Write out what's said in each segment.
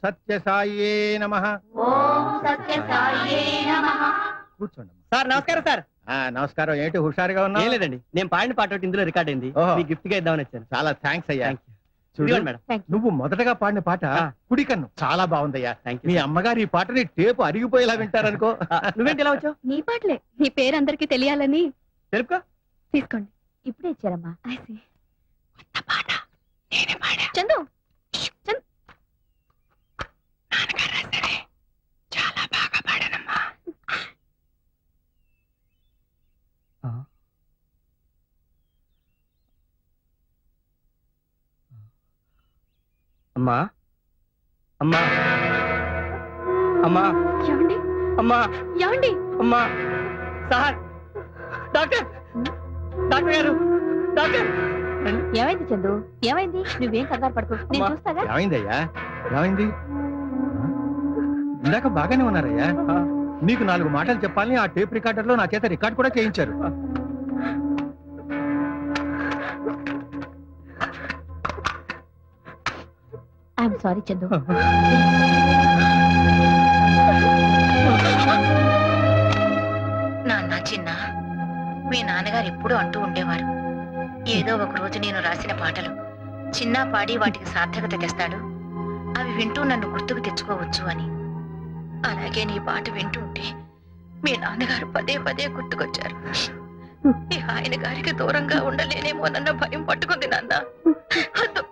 సత్యసాయే నమః. కూర్చోండి. సార్ నమస్కారం సార్. నమస్కారం. ఏంటి హుషారుగా ఉన్నా? ఏం లేదండి, నేను పాడిన పాట ఒకటి ఇందులో రికార్డ్ అయింది, మీ గిఫ్ట్ గా ఇద్దామని వచ్చాను. చాలా థ్యాంక్స్ అయ్యా. చూడు, ఇదిగోండి మేడం. నువ్వు మొదటగా పాడిన పాట కుడికన్ను చాలా బాగుందయ్యా. మీ అమ్మగారు ఈ పాటని టేపు అరిగిపోయేలా వింటారనుకో. నువ్వేంటి ఇలా వచ్చావు? నీ పాటలే, నీ పేరు అందరికి తెలియాలని. తెలుపుకో. తీసుకోండి, ఇప్పుడే ఇచ్చారమ్మా. చందు, చాలా బాగా పాడానమ్మా. అమ్మా అమ్మా అమ్మా ఏమండి అమ్మా ఏమండి? అమ్మా సార్, డాక్టర్ డాక్టర్ గారు, డాక్టర్. ఏమైంది చందు? ఏమైంది? నువ్వేం కంగారు పడుకో, నేను అమ్మా. చూస్తాగా. ఏమైందయ్యా? ఏమైంది? ఇందాక బాగానే ఉన్నారయ్యా. నీకు 4 మాటలు చెప్పాలని ఆ టేప్ రికార్డర్ లో నా చేత రికార్డ్ కూడా చేయించారు. I'm sorry Chandu. నాన్న చిన్న, మీ నాన్నగారు ఎప్పుడూ అంటూ ఉండేవారు, ఏదో ఒక రోజు నేను రాసిన పాటలు చిన్న పాడి వాటికి సార్థకత తెస్తాడు, అవి వింటూ నన్ను గుర్తుకు తెచ్చుకోవచ్చు అని. అలాగే నీ పాట వింటూ ఉంటే మీ నాన్నగారు పదే పదే గుర్తుకొచ్చారు. ఈ ఆయన గారికి దూరంగా ఉండలేనేమోనన్న భయం పట్టుకుంది నాన్న. అదో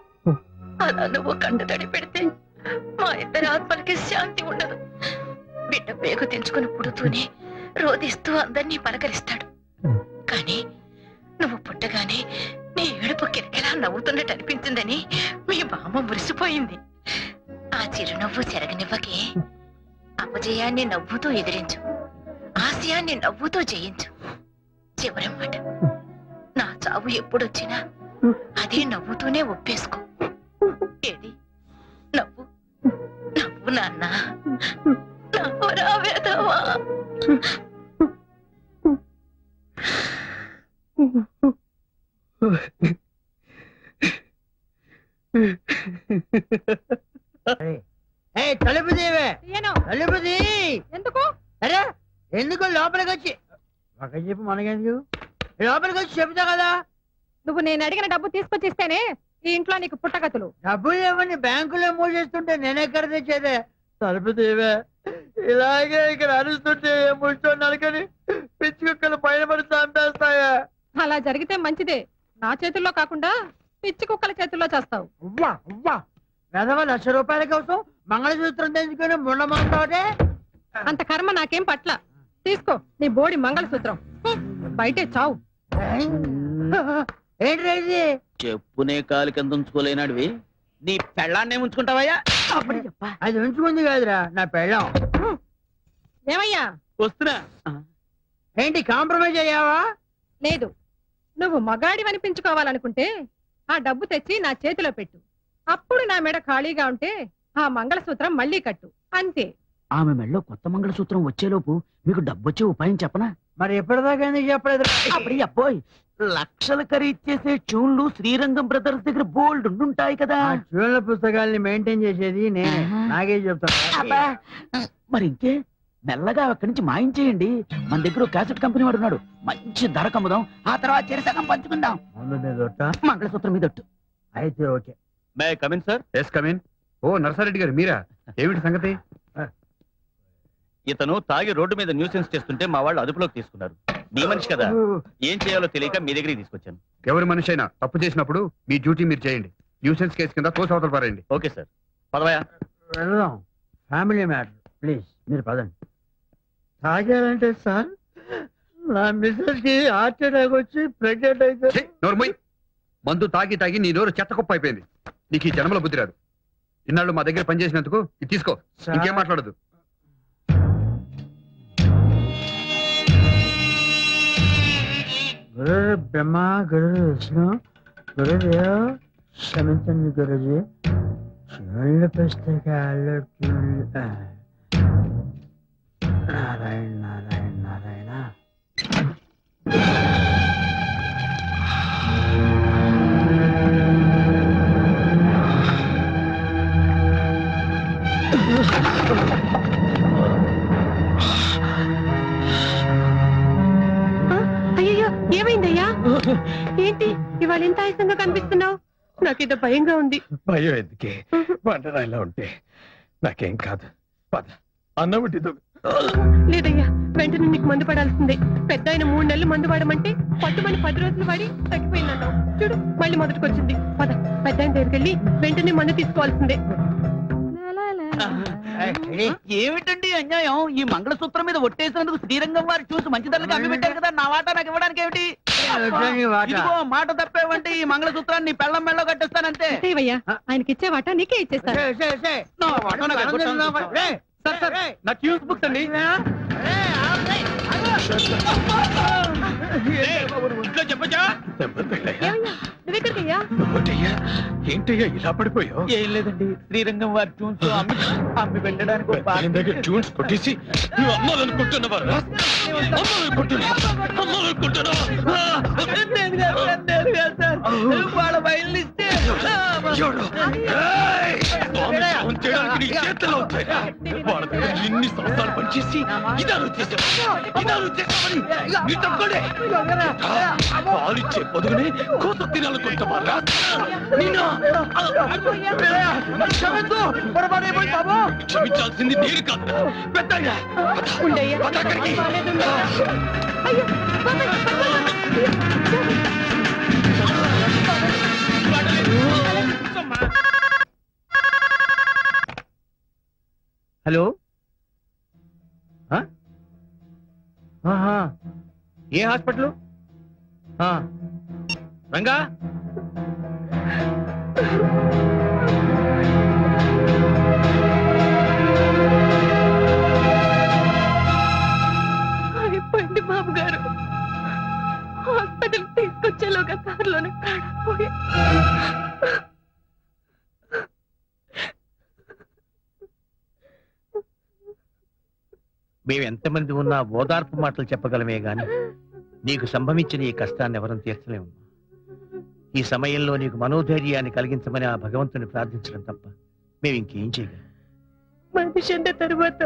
అలా నువ్వు కంట తడి పెడితే మా ఇద్దరి ఆత్మలకి శాంతి ఉండదు. బిడ్డ పేగు తెంచుకుని పుడుతూనే రోధిస్తూ అందరినీ పలకరిస్తాడు. కానీ నువ్వు పుట్టగానే నీ ఏడుపు కిరకిలా నవ్వుతున్నట్టు అనిపించిందని మీ బామ్మ మురిసిపోయింది. ఆ చిరునవ్వు చెరగనివ్వకే. అపజయాన్ని నవ్వుతూ ఎదిరించు, ఆశయాన్ని నవ్వుతూ జయించు. చివరి మాట, నా చావు ఎప్పుడొచ్చినా అదే నవ్వుతూనే ఒప్పేసుకో. ఏది నవ్వు నవ్వు నాన్న, నవ్వు రావేదవా. తలుపు తీవే, తలుపు తీ. ఎందుకు? అరే ఎందుకు లోపలికి వచ్చి ఒక చెప్పు, మనకెందుకు లోపలికి వచ్చి చెప్తా కదా. నువ్వు నేను అడిగిన డబ్బు తీసుకొచ్చిస్తేనే ఈ ఇంట్లో నీకు పుట్టగతులు. డబ్బులు ఏమని బ్యాంకులో మూసేస్తుంటే నేనెక్కడ తెచ్చేదే. తలుపు తీవే. ఇలాగే ఇక్కడ అరుస్తుంటే ముష్టోన్నాను కానీ పిచ్చి కుక్కలు పైన పడి చంపేస్తాయా. అలా జరిగితే మంచిదే, నా చేతుల్లో కాకుండా పిచ్చి కుక్కల చేతుల్లో చేస్తావు. అవ్వా అవ్వా, వెధవ ₹1,00,000 కోసం మంగళసూత్రం తెచ్చుకొని ముండమంటే. అంత కర్మ నాకేం పట్ల. తీసుకో నీ బోడి మంగళసూత్రం, బయటే చావు. ఏంటి చెప్పునే కాలు కింద ఉంచుకోలేనాడివి, నీ పెళ్ళాన్నే ఉంచుకుంటావయ్యా? అది ఉంచుకుంది కాదురా నా పెళ్ళం. ఏమయ్యా? వస్తున్నా. ఏంటి కాంప్రమైజ్ అయ్యావా? లేదు, నువ్వు మగాడి అనిపించుకోవాలనుకుంటే ఆ డబ్బు తెచ్చి నా చేతిలో పెట్టు. అప్పుడు నా మెడ ఖాళీగా ఉంటే ఆ మంగళసూత్రం మళ్ళీ కట్టు, అంతే. ఆమె మెడలో కొత్త మంగళసూత్రం వచ్చేలోపు మీకు డబ్బొచ్చే ఉపాయం చెప్పనా? మరి ఎప్పటిదాకా ఎందుకు చెప్పలేదు? అప్పుడు అబ్బోయ్, లక్షలు ఖరీచేసే ట్యూన్లు శ్రీరంగం బ్రదర్స్ దగ్గర బోల్డ్ ఉండుంటాయి కదా. ట్యూన్ల పుస్తకాల్ని మెయింటైన్ చేసేది నేను, నాకే చెప్తాను. అబ్బా, మరి ఇంకే మెల్లగా అక్కడి నుంచి మాయించేయండి. మన దగ్గర క్యాసెట్ కంపెనీ వాడు ఉన్నాడు, మంచి ధర కమ్ముదాం, ఆ తర్వాత చెరసగం పంచుకుందాం. ముందు మీద ఒట్ట, మంగళసూత్రం మీద ఒట్టు. అయితే okay. May I come in sir? Yes come in. ఓ నర్సారెడ్డి గారు మీరా? ఏమిటి సంగతి? ఇతను తాగి రోడ్డు మీద న్యూసెన్స్ చేస్తుంటే మా వాళ్ళు అదుపులోకి తీసుకున్నారు. మీ మనిషి కదా, ఏం చేయాలో తెలియక మీ దగ్గరికి తీసుకొచ్చాను. ఎవరి మనిషి అయినా తప్పు చేసినప్పుడు మీ డ్యూటీ మీరు చేయండి. న్యూసెన్స్ కేసు కింద తోసి అవతల పారేయండి. Okay sir, పదవయా. వెళ్దాం, ఫ్యామిలీ మ్యాటర్. ప్లీజ్ మీరు పదండి. తాగారంటే సార్, నా మిస్సెస్ కి హార్ట్ అటాక్ వచ్చి ప్రెగ్నెంట్ అయితే. ఛీ, నోరు మూయ్. మందు తాగి తాగి నీ నోరు చెత్త కుప్ప అయిపోయింది. నీకు ఈ జన్మలో బుద్ధి రాదు. ఇన్నాళ్ళు మా దగ్గర పనిచేసినందుకు ఇది తీసుకో, ఇంకేం మాట్లాడదు. గురు బ్రహ్మ, గురు విష్ణు, గురుదేవ్ క్షమించండి గురుజీ. చూళ్ళ పుస్తకాలు నారాయణ నారాయణ నారాయణ. అయ్యో ఏమైందయ్యా? ఏంటి ఇవాళ ఎంత ఆయాసంగా కనిపిస్తున్నావు? నాకేదో భయంగా ఉంది. భయం ఎందుకే? వంటరాయిలా ఉంటే నాకేం కాదు. పద అన్నం వండిద్దు. లేదయ్యా, వెంటనే నీకు మందు పడాల్సిందే. పెద్ద ఆయన 3 నెలలు మందు వాడమంటే పట్టుమని 10 రోజులు వాడి తగ్గిపోయిందన్నావు. చూడు మళ్ళీ మొదటికొచ్చింది. పద పెద్ద ఆయన దగ్గరికి వెళ్ళి వెంటనే మందు తీసుకోవాల్సిందే. ఏమిటండి అన్యాయం? ఈ మంగళసూత్రం మీద ఒట్టేసినందుకు శ్రీరంగం వారు చూసి మంచి ధరలకు అమ్మి పెట్టారు కదా, నా వాటా నాకు ఇవ్వడానికి ఏమిటి? ఇదిగో మాట తప్పేవంటే ఈ మంగళసూత్రాన్ని నీ పెళ్ళం మెళ్ళో కట్టేస్తానంతే. అయ్యా ఆయనకి ఇచ్చే వాటా నీకే ఇచ్చేస్తాను. నా వాటా నాకు ఎగ్గొట్టాలి. నా ట్యూన్స్ బుక్స్ అండి. ఇంట్లో చెప్పచ్చా? ఏమయ్యా నువ్వెక్కడికయ్యా? ఏంటయ్యా ఇలా పడిపోయావు? ఏం లేదండి, శ్రీరంగం వారి చూసి అమ్మి పెట్టడానికి ఒక ఆయన దగ్గర ట్యూన్స్ కొట్టేసి నువ్వు అమ్మాలనుకుంటున్నావా? వాళ్ళ బయలు ఇస్తే ఎన్ని సంవత్సరాలు పనిచేసి ఇదాలు పాలిచ్చే పొదుగునే కోత తినాలనుకుంటావా? క్షమించాల్సింది నేను కాదు, పెద్దయ్యా. ఉండయ్యా. పద అక్కడికి. అయ్యో, బాబాయ్, హలో, ఏ హాస్పిటల్? రంగా, అయిపోయింది బాబు గారు. హాస్పిటల్ తీసుకొచ్చేలోగా కారులోనే కాడిపోయి. మేము ఎంతమంది ఉన్నా ఓదార్పు మాటలు చెప్పగలమే గాని నీకు సంభవించిన ఈ కష్టాన్ని ఎవరం తీర్చలేము. ఈ సమయంలో నీకు మనోధైర్యాన్ని కలిగించమని ఆ భగవంతుని ప్రార్థించడం తప్ప మేము ఇంకేం చేయగలం. మనిషి అన్న తరువాత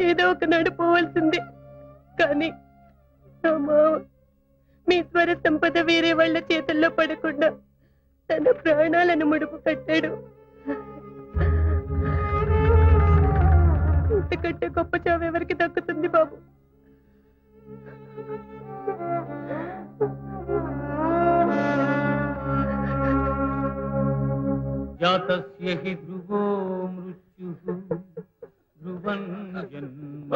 ఏదో ఒక నడిపోవాల్సిందే. కానీ నా మావ మీ స్వర సంపద వేరే వాళ్ళ చేతుల్లో పడకుండా తన ప్రాణాలను ముడుపు కట్టాడు. ఇంతకంటే గొప్ప చావు ఎవరికి దక్కుతుంది బాబు? జాతస్య హి ధ్రువో మృత్యుః ధ్రువం జన్మ.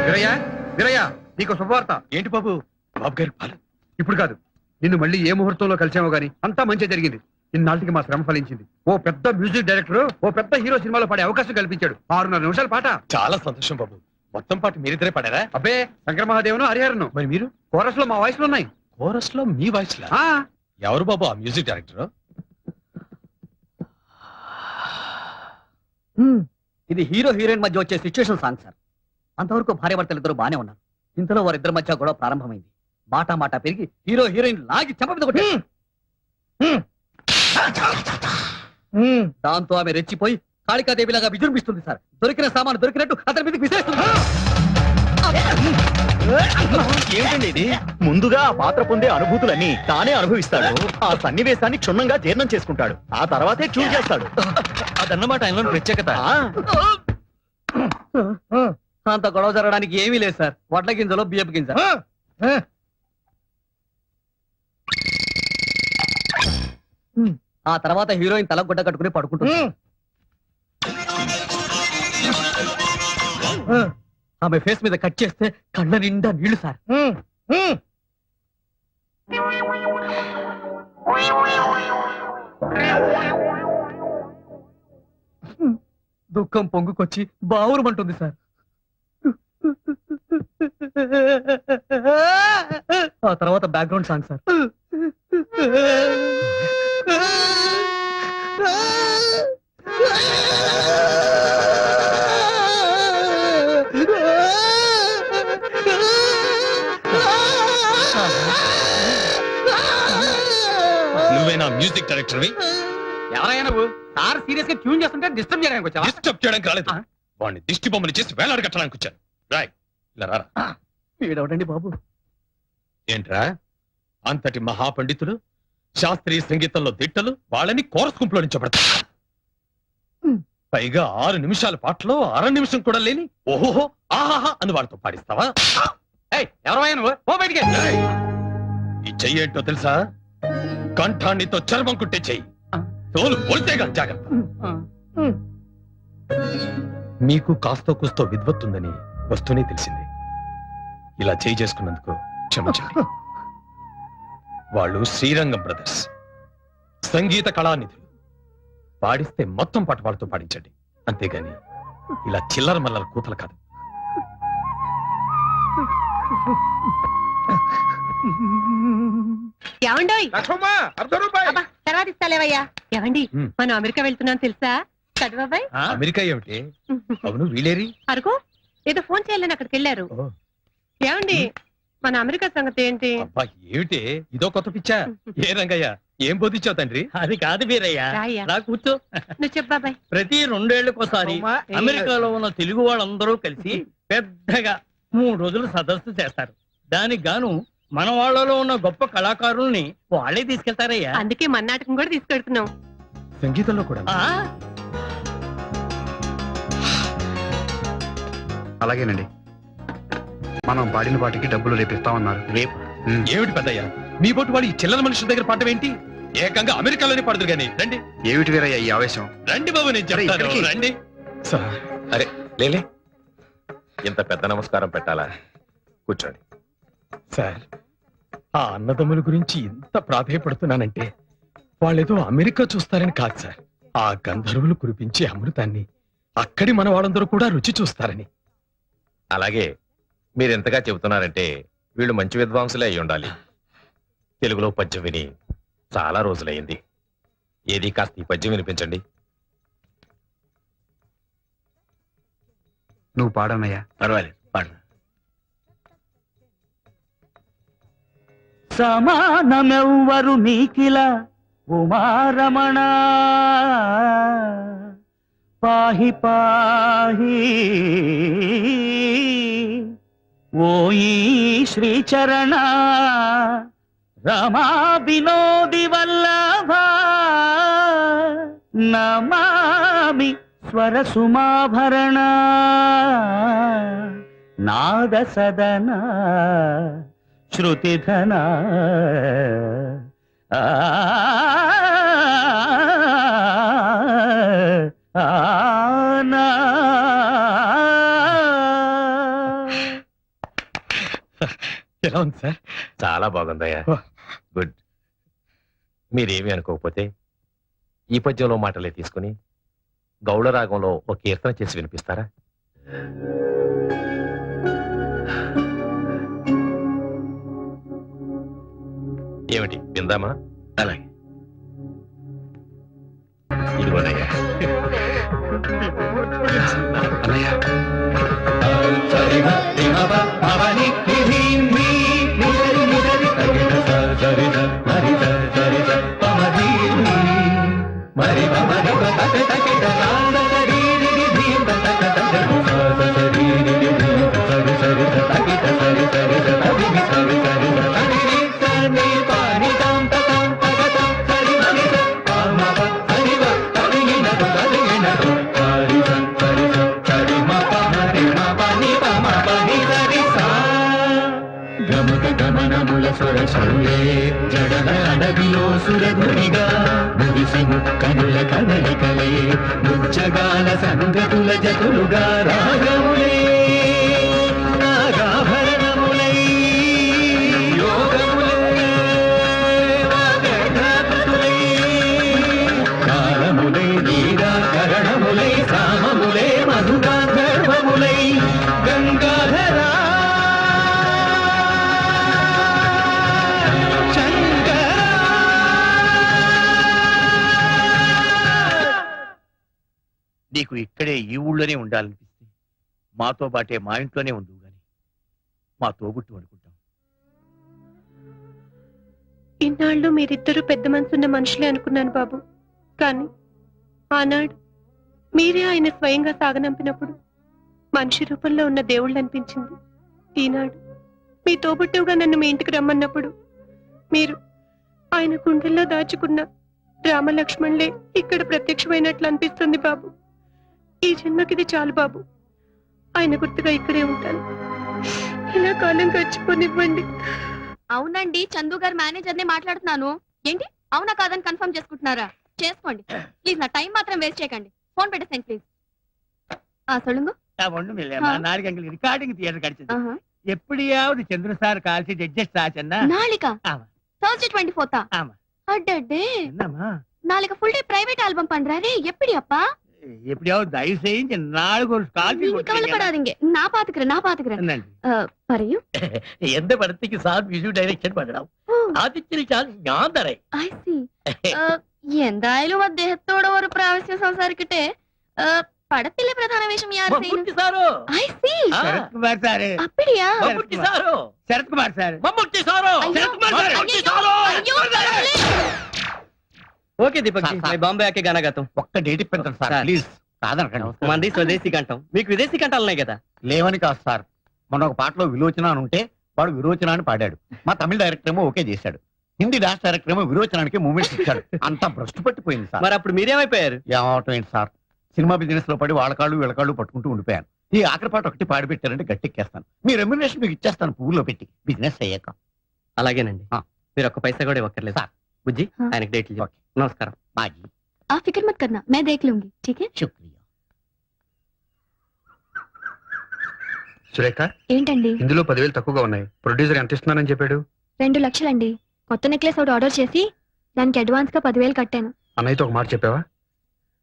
వీరయ్య, వీరయ్య, నీకు శుభవార్త. ఏంటి బాబు? బాబు గారి పాలు. ఇప్పుడు కాదు, నిన్ను మళ్ళీ ఏ ముహూర్తంలో కలిసామో గానీ అంతా మంచి జరిగింది. ఇన్నాళ్ళకి మా శ్రమ ఫలించింది. ఓ పెద్ద మ్యూజిక్ డైరెక్టర్ ఓ పెద్ద హీరో సినిమాలో పాడే అవకాశం కల్పించాడు. 6.5 నిమిషాల పాట. చాలా సంతోషం బాబు. మొత్తం పాటు మీరిద్దరే పాడారా? అబ్బే, శంకర మహాదేవను హరిహరను. మరి మీరు? కోరస్ లో మా వాయిస్లు ఉన్నాయి. కోరస్ లో మీ వాయిస్ లా? ఆ, ఎవరు బాబు ఆ మ్యూజిక్ డైరెక్టర్? ఇది హీరో హీరోయిన్ మధ్య వచ్చే సిచ్యువేషన్ సాంగ్ సార్. అంతవరకు భార్యాభర్తలు ఇద్దరు బానే ఉన్నారు. ఇంతలో వారిద్దరి మధ్య గొడవ ప్రారంభమైంది. మాట మాట పెరిగి హీరో హీరోయిన్ లాగి చెంప మీద కొట్టారు. దాంతో ఆమె రెచ్చిపోయి కాళికాదేవిలాగా విజృంభిస్తుంది సార్. దొరికిన సామాను దొరికినట్టు అతని మీదకి విసిరేస్తుంది. ఏమిటండి ఇది? ముందుగా ఆ పాత్ర పొందే అనుభూతులన్నీ తానే అనుభవిస్తాడు. ఆ సన్నివేశాన్ని క్షుణ్ణంగా జీర్ణం చేసుకుంటాడు. ఆ తర్వాతే చూజ్ చేస్తాడు. అదన్నమాట ఆయనలో ప్రత్యేకత. అంత గొడవ జరగడానికి ఏమీ లేదు సార్. వడ్ల గింజలో బియ్యపు గింజ. ఆ తర్వాత హీరోయిన్ తల గుడ్డ కట్టుకుని పడుకుంటుంది. ఆమె ఫేస్ మీద కట్ చేస్తే కళ్ళ నిండా నీళ్లు సార్. దుఃఖం పొంగుకొచ్చి బావురమంటుంది సార్. ఆ తర్వాత background song sir. Music director ఎవరైనా నువ్వు సార్ సీరియస్ గా ట్యూన్ చేస్తుంటే డిస్టర్బ్ చేయడానికి వచ్చావా? డిస్టర్బ్ చేయడానికి రాలేదు. వాడిని దిష్టి బొమ్మని చేసి వేలాడ కట్టడానికి వచ్చాను. రాయ్ ఇలా రారా. వీడవడండి బాబు. ఏంట్రా అంతటి మహాపండితులు, శాస్త్రీయ సంగీతంలో దిట్టలు, వాళ్ళని కోరస్ గుంపులో నుంచబడతారు. పైగా 6 నిమిషాల పాటలో 1/2 నిమిషం కూడా లేని ఓహోహో ఆహాహా అని వాళ్ళతో పాడిస్తావా? ఎవరైనా నువ్వు ఓ బయటికి. ఏయ్! ఈ చెయ్యి ఏంటో తెలుసా? కంఠాన్నితో చర్మం కుట్టే చెయ్యి. తోలు పొలితేగా జాగ్రత్త. మీకు కాస్తో కూస్తో విద్వత్తుందని వస్తూనే తెలిసింది. ఇలా చేయి చేసుకున్నందుకు క్షమించండి. వాళ్ళు శ్రీరంగం బ్రదర్స్, సంగీత కళానిధులు. పాడిస్తే మొత్తం పాట వాళ్ళతో పాడించండి, అంతేగాని ఇలా చిల్లర మల్లర కూతలు కాదు. ఏమండోయ్ ₹1 తర్వాత ఇస్తాలేవయ్యా. ఏమండి ఉమ్. మనం అమెరికా వెళ్తున్నాం తెలుసా? చదువాబాయ్ అమెరికా ఏమిటి? అవును వీలేరి. అరుగు ఏదో ఫోన్ చేయాలని అక్కడికి వెళ్ళారు. ఓ, ఏమండి మన అమెరికా సంగతి ఏంటి? అబ్బా ఏమిటి ఇదో కొత్త పిచ్చా? ఏ రంగయ్య ఏం బోధించావు తండ్రి? అది కాదు వీరయ్య. రాయ్యా రా కూర్చో. నువ్వు చెప్పాబాయ్. ప్రతి 2 ఏళ్లకోసారి అమెరికాలో ఉన్న తెలుగు వాళ్ళందరూ కలిసి పెద్దగా 3 రోజులు సదస్సు చేస్తారు. దానికి గాను మన వాళ్ళలో ఉన్న గొప్ప కళాకారుల్ని వాళ్ళే తీసుకెళ్తారయ్యా. అందుకే మన నాటకం కూడా తీసుకెడుతున్నాం. సంగీతంలో కూడా ఆ, అలాగేనండి. మనం పాడిన పాటికి డబ్బులు రేపిస్తామన్నారు. రేపు ఏమిటి పెద్దయ్య మీ బొట్టు వాళ్ళు ఈ చిల్లర మనుషుల దగ్గర పాడటం ఏంటి? ఏకంగా అమెరికాలోనే పాడదురు గాని రండి. ఏమిటి వీరయ్య ఈ ఆవేశం? రండి బాబు నేను చెప్తాను. ఇక్కడికి. రండి. సార్ అరే లేలే, ఇంత పెద్ద నమస్కారం పెట్టాలా? కూర్చోండి. సార్ ఆ అన్నదమ్ముల గురించి ఇంత ప్రాధేయపడుతున్నానంటే వాళ్ళేదో అమెరికా చూస్తారని కాదు సార్. ఆ గంధర్వులు కురిపించే అమృతాన్ని అక్కడి మన వాళ్ళందరూ కూడా రుచి చూస్తారని. అలాగే మీరు ఎంతగా చెబుతున్నారంటే వీళ్ళు మంచి విద్వాంసులే అయి ఉండాలి. తెలుగులో పద్యం విని చాలా రోజులైంది. ఏది కాస్త ఈ పద్యం వినిపించండి. నువ్వు పాడనయ్యా. పర్వాలేదు పాడు. సమానమెవ్వరు నీకిల ఉమారమణ పాహి పాహి ఓయి శ్రీచరణ రమా వినోది వల్లభ నమామి స్వర సుమాభరణ నాద సదన శృతిధన ఎలా ఉంది సార్? చాలా బాగుందయ్యా. గుడ్. మీరేమీ అనుకోకపోతే ఈ పద్యంలో మాటలే తీసుకుని గౌళ రాగంలో ఒక కీర్తన చేసి వినిపిస్తారా? ఏమిటి విందామా? అలాగే. ఇదిగోనయ్యా. అన్నయ్య జడల అడవిలో సురధునిగా ముగిసి ముక్కనుల కదలికలే ముచ్చగాల సంగతుల జతులుగా రాగములే నాగాభరణములై యోగములే వాగర్భాకృతులై కాలములై నీరాకరణములై సామములై మధుగాంధర్వములై గంగాధరా నీకు ఇక్కడే ఈ ఊళ్ళోనే ఉండాలనిపిస్తే మాతో పాటే మా ఇంట్లోనే ఉండు గాని మా తోబుట్టు అనుకుంటాం. ఇన్నాళ్ళు మీరిద్దరూ పెద్ద మనసున్న మనుషులే అనుకున్నాను బాబు. కానీ ఆనాడు మీరే ఆయన స్వయంగా సాగనంపినప్పుడు మనిషి రూపంలో ఉన్న దేవుళ్ళు అనిపించింది. ఈనాడు మీ తోబుట్టువుగా నన్ను మీ ఇంటికి రమ్మన్నప్పుడు మీరు ఆయన గుండెల్లో దాచుకున్న రామలక్ష్మణులే ఇక్కడ ప్రత్యక్షమైనట్లు అనిపిస్తుంది బాబు. ఈ జన్మకిది చాలు బాబు. ఆయన గుర్తుగా ఇక్కడే ఉంటాను. ఇలా కాలం గడిచిపోనివ్వండి. అవునండి, చందు గారు మేనేజర్ నే మాట్లాడుతున్నాను. ఏంటి అవునా కాదని కన్ఫర్మ్ చేసుకుంటున్నారా? చేసుకోండి ప్లీజ్, నా టైం మాత్రం వేస్ట్ చేయకండి. ఫోన్ పెట్టేసేయండి ప్లీజ్. சொல்லுங்க. ஒண்ணும் இல்லையம்மா, நாளைக்கு எங்களுக்கு ரெக்கார்டிங் தியேட்டர் கிடைச்சது. எப்படியாவது சந்திர சார் கால் ஷீட் அட்ஜஸ்ட் ஆச்சுன்னா நாளைக்கா? ஆமா. Thursday 24th. ஆமா. அடடே, என்னம்மா நாளைக்கு ஃபுல் டே பிரைவேட் ஆல்பம் பண்றாரு. எப்படி அப்பா? எப்படியாவது தயவு செஞ்சு நாளைக்கு ஒரு கால் நீங்க கவலைப்படாதீங்க, நான் பாத்துக்கிறேன். പറയൂ. എന്റെ പടത്തേക്ക് സാർ മ്യൂസിക് ഡയറക്ഷൻ പടണം. ആദ്യത്തിൽ ഞാൻ തരാം. I see. എന്തായാലും അദ്ദേഹത്തോട് ഒരു പ്രാവശ്യം സംസാരിക്കട്ടെ. പടത്തിലെ പ്രധാന വേഷം യാർ ചെയ്യുന്നു? സാറോ? I see. சரத்குமார் சாரு. அப்படியா? മമ്മൂട്ടി സാറോ? சரத்குமார் சாரு. മമ്മൂട്ടി സാറോ? சரத்குமார் சாரு. മമ്മൂട്ടി സാറോ? ఓకే దీపక్ జీ, నేను బాంబే ఆకే గానా గాతా హూం. ఒక్క డేట్ ఇప్పించండి సార్ సార్. ప్లీజ్. కాదనకండి. మంది స్వదేశీ కంఠం, మీకు విదేశీ కంఠాలు ఉన్నాయి కదా. లేవని కాదు సార్, మొన్న ఒక పాటలో విలోచన అని ఉంటే వాడు విరోచన అని పాడాడు. మా తమిళ డైరెక్టర్ ఏమో ఓకే చేశాడు. హిందీ డాన్స్ డైరెక్టర్ ఏమో విరోచనానికి మూమెంట్స్ ఇచ్చాడు. అంతా భ్రష్టు పట్టిపోయింది సార్. మరి అప్పుడు మీరేమైపోయారు? ఏమవటం ఏంటి సార్, సినిమా బిజినెస్ లో పడి వాళ్ళ కాళ్ళు వీళ్ళ కాళ్ళు పట్టుకుంటూ ఉండిపోయాను. ఈ ఆఖరి పాట ఒకటి పాడి పెట్టారంటే గట్టెక్కేస్తాను. మీ రెమ్యునరేషన్ మీకు ఇచ్చేస్తాను పువ్వులో పెట్టి, బిజినెస్ అయ్యాక. అలాగేనండి, మీరు ఒక్క పైసా కూడా ఇవ్వక్కర్లేదు. సార్. బుజ్జి, ఆయనకి డేట్లు చెప్పు. నమస్కారం. బాజీ, आप फिक्र मत करना, मैं देख लूंगी, ठीक है? శుక్రియా. సురేఖ, ఏంటండి? ఇందులో 10,000 తక్కువగా ఉన్నాయి. ప్రొడ్యూసర్ ఎంత ఇస్తున్నానని చెప్పాడు? 2 లక్షలండి. కొత్త నెక్లెస్ ఒకటి ఆర్డర్ చేసి దానికి అడ్వాన్స్ గా 10,000 కట్టాను. అన్నయ్యతో ఒక మాట చెప్పావా?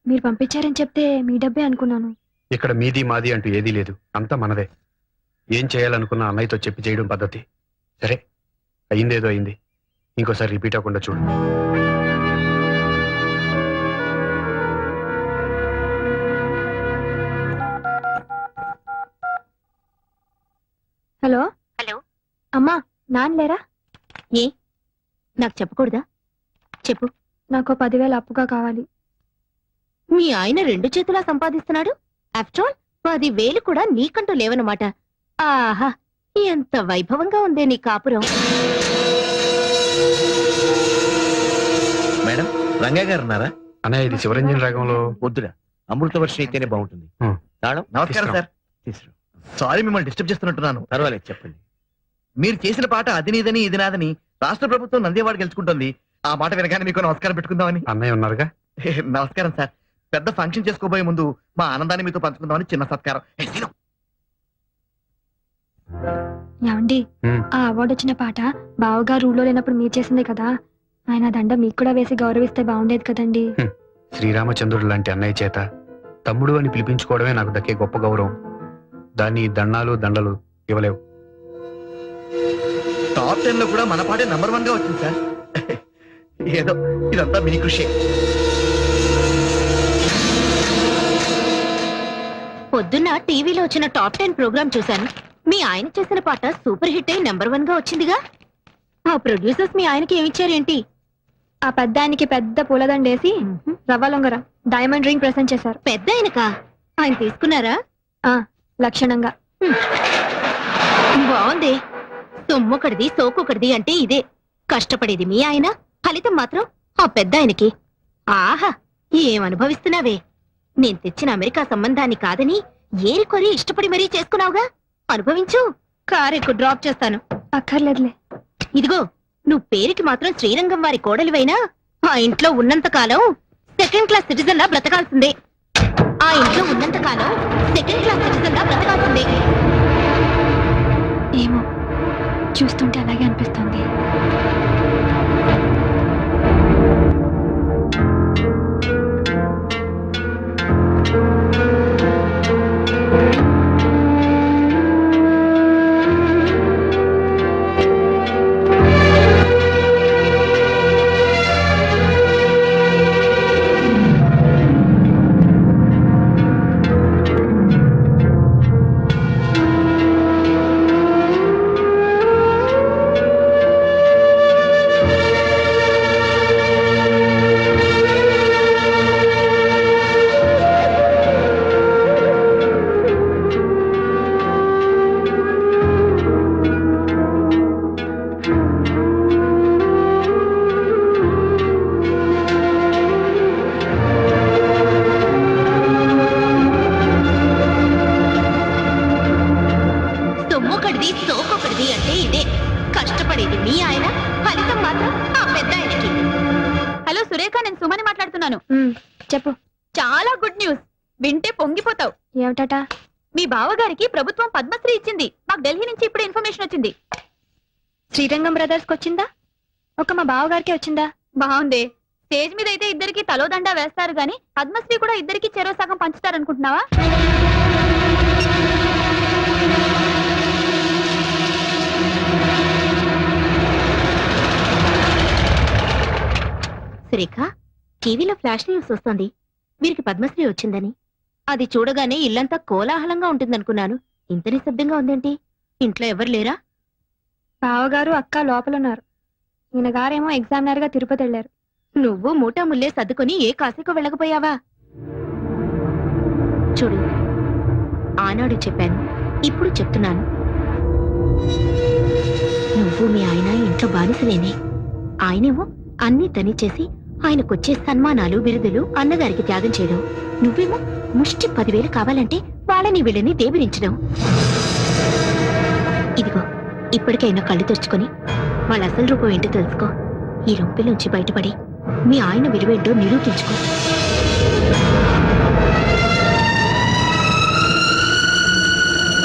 మీరు పంపించారని చెప్తే మీ డబ్బే అనుకున్నాను. ఇక్కడ మీది మాది అంటూ ఏదీ లేదు, అంతా మనదే. ఏం చేయాలనుకున్నా అన్నయ్యతో చెప్పి చేయడం పద్ధతి. సరే, అయిందేదో అయింది, ఇంకోసారి రిపీట్ అవ్వకుండా చూడు. హలో. హలో. అమ్మా, నాన్న లేరా? ఏ, నాకు చెప్పకూడదా? చెప్పు. నాకు 10,000 అప్పుగా కావాలి. మీ ఆయన 2 చేతులా సంపాదిస్తున్నాడు. ఆఫ్టర్ ఆల్ 10,000 కూడా నీకంటూ లేవనమాట. ఆహా, ఎంత వైభవంగా ఉందే నీ కాపురం. మేడం, రంగా గారు ఉన్నారా? అన్నయ్య, ఇది శివరంజన్ రాగంలో. వద్దురా, అమృత వర్షం అయితేనే బాగుంటుంది. తాళం. నమస్కారం సార్. తీసుకురా. సారీ, మిమ్మల్ని డిస్టర్బ్ చేస్తున్నట్టున్నాను. పర్వాలేదు, చెప్పండి. మీరు చేసిన పాట అది నీదని ఇది నాదని రాష్ట్ర ప్రభుత్వం నందేవాడ గెలుచుకుంటుంది. ఆ మాట వినగానే మీకు నమస్కారం పెట్టుకుందామని. అన్నయ్య ఉన్నారుగా? నమస్కారం సార్. పెద్ద ఫంక్షన్ చేసుకోబోయే ముందు మా ఆనందాన్ని మీతో పంచుకుందామని చిన్న సత్కారం. ఏమండి, ఆ అవార్డు వచ్చిన పాట బావగా రూల్లో లేనప్పుడు మీరు చేసిందే కదా. ఆయన దండ మీకు కూడా వేసి గౌరవిస్తే బాగుండేది కదండి. శ్రీరామచంద్రుడు లాంటి అన్నయ్య చేత తమ్ముడు అని పిలిపించుకోవడమే నాకు దక్కే గొప్ప గౌరవం. దాన్ని దండాలు దండలు ఇవ్వలేవు. టాప్ 10 లో కూడా మన పాటే నంబర్ 1 గా వచ్చింది సార్. ఏదో ఇదంతా మీ కృషి. పొద్దున్న టీవీలో వచ్చిన టాప్ 10 ప్రోగ్రామ్ చూశాను. మీ ఆయన చేసిన పాట సూపర్ హిట్ అయి నెంబర్ 1 గా వచ్చిందిగా. ఆ ప్రొడ్యూసర్స్ మీ ఆయనకి ఏమిచ్చారేంటి? ఆ పెద్ద ఆయనకి పెద్ద పూలదండేసి రవ్వ లొంగరం డైమండ్ రింగ్ ప్రెసెంట్ చేశారు. పెద్ద ఆయనకా? ఆయన తీసుకున్నారా? లక్షణంగా. బాగుంది. సొమ్మొకటిది సోకొకటిది అంటే ఇదే. కష్టపడేది మీ ఆయన, ఫలితం మాత్రం ఆ పెద్ద ఆయనకి. ఆహా, ఏం అనుభవిస్తున్నావే. నేను తెచ్చిన అమెరికా సంబంధాన్ని కాదని ఏరికొరి ఇష్టపడి మరీ చేసుకున్నావుగా. అనుభవించు. కారెక్కు డ్రాప్ చేస్తాను. అక్కర్లేదులే. ఇదిగో, నువ్వు పేరుకి మాత్రం శ్రీరంగం వారి కోడలివైనా ఆ ఇంట్లో ఉన్నంత కాలం 2nd క్లాస్ సిటిజన్ లా బ్రతకాల్సిందే. ఆ ఇంట్లో ఉన్నంత కాలం 2nd క్లాస్ సిటిజన్ లా బ్రతకాల్సిందే. ఏమో, చూస్తుంటే అలాగే అనిపిస్తుంది. చెప్తున్నాను చెప్పు. చాలా గుడ్ న్యూస్, వింటే పొంగిపోతావు. ఏమిటట? మీ బావగారికి ప్రభుత్వం పద్మశ్రీ ఇచ్చింది. మాకు ఢిల్లీ నుంచి ఇప్పుడు ఇన్ఫర్మేషన్ వచ్చింది. శ్రీరంగం బ్రదర్స్ కి వచ్చిందా? ఒక మా బావగారికి వచ్చిందా? బాగుంది. స్టేజ్ మీద అయితే ఇద్దరికి తలోదండా వేస్తారు గాని పద్మశ్రీ కూడా ఇద్దరికి చెరో సగం పంచుతారనుకుంటున్నావా? సురేఖ, టీవీలో ఫ్లాష్ న్యూస్ వస్తుంది, వీరికి పద్మశ్రీ వచ్చిందని. అది చూడగానే ఇల్లంతా కోలాహలంగా ఉంటుందనుకున్నాను. ఇంత నిశ్శబ్దంగా ఉందేంటి? ఇంట్లో ఎవరు లేరా? బావగారు అక్క లోపలున్నారు. ఈయన గారేమో ఎగ్జామినర్ గా తిరుపతి వెళ్లారు. నువ్వు మూటా ముల్లే సర్దుకొని ఏ కాశీకో వెళ్ళకపోయావా? చూడు, ఆనాడు చెప్పాను, ఇప్పుడు చెప్తున్నాను. నువ్వు మీ ఆయన ఇంట్లో బానిసలేనే. ఆయనేమో అన్ని తనిచేసి ఆయనకొచ్చే సన్మానాలు బిరుదులు అన్నగారికి త్యాగం చేయడం. నువ్వేమో ముష్టి 10,000 కావాలంటే వాళ్ళని వీళ్ళని దేబిరించడం. ఇదిగో, ఇప్పటికైనా కళ్ళు తెరుచుకొని వాళ్ళ అసలు రూపం ఏంటో తెలుసుకో. ఈ రొంపిలోంచి బయటపడి మీ ఆయన విలువేంటో నిరూపించుకో.